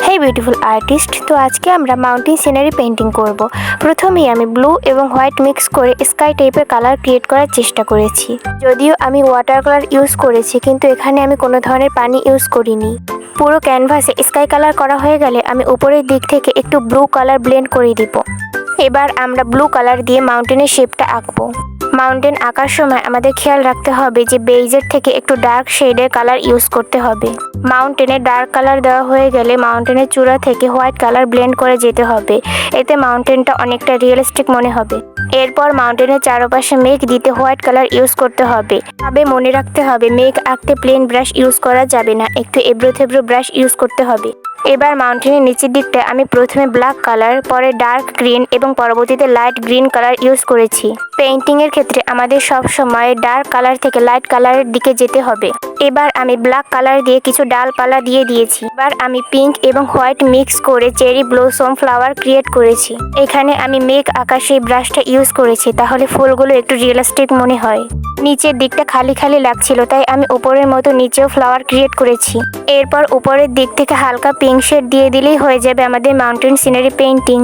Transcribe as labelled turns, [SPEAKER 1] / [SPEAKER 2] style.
[SPEAKER 1] হে beautiful artist, তো আজকে আমরা মাউন্টেন সিনারি পেন্টিং করব। প্রথমেই আমি ব্লু এবং হোয়াইট মিক্স করে স্কাই টাইপের কালার ক্রিয়েট করার চেষ্টা করেছি। যদিও আমি ওয়াটার কালার ইউজ করেছি, কিন্তু এখানে আমি কোনো ধরনের পানি ইউজ করিনি। পুরো ক্যানভাসে স্কাই কালার করা হয়ে গেলে আমি উপরের দিক থেকে একটু ব্লু কালার ব্লেন্ড করে দিব। এবার আমরা ব্লু কালার দিয়ে মাউন্টেনের শেপটা আঁকবো। মাউন্টেন আঁকার সময় আমাদের খেয়াল রাখতে হবে যে বেইজের থেকে একটু ডার্ক শেডের কালার ইউজ করতে হবে। মাউন্টেনে ডার্ক কালার দেওয়া হয়ে গেলে মাউন্টেনের চূড়া থেকে হোয়াইট কালার ব্লেন্ড করে যেতে হবে, এতে মাউন্টেনটা অনেকটা রিয়েলিস্টিক মনে হবে। এরপর মাউন্টেনের চারপাশে মেঘ দিতে হোয়াইট কালার ইউজ করতে হবে। তবে মনে রাখতে হবে মেঘ আঁকতে প্লেন ব্রাশ ইউজ করা যাবে না, একটু এবড়ো থেবড়ো ব্রাশ ইউজ করতে হবে। এবার মাউন্টেনের নিচের দিকটা আমি প্রথমে ব্ল্যাক কালার, পরে ডার্ক গ্রিন এবং পরবর্তীতে লাইট গ্রিন কালার ইউজ করেছি। পেইন্টিংয়ের ক্ষেত্রে আমাদের সব সময় ডার্ক কালার থেকে লাইট কালারের দিকে যেতে হবে। এবার আমি ব্ল্যাক কালার দিয়ে কিছু ডালপালা দিয়ে দিয়েছি। এবার আমি পিঙ্ক এবং হোয়াইট মিক্স করে চেরি ব্লসম ফ্লাওয়ার ক্রিয়েট করেছি। এখানে আমি মেঘ আঁকা সেই ব্রাশটা ইউজ করেছি, তাহলে ফুলগুলো একটু রিয়েলিস্টিক মনে হয়। নিচের দিকটা খালি খালি লাগছিল, তাই আমি উপরের মতো নিচেও ফ্লাওয়ার ক্রিয়েট করেছি। এরপর উপরের দিক থেকে হালকা পিঙ্ক শেড দিয়ে দিলেই হয়ে যাবে আমাদের মাউন্টেন সিনারি পেইন্টিং।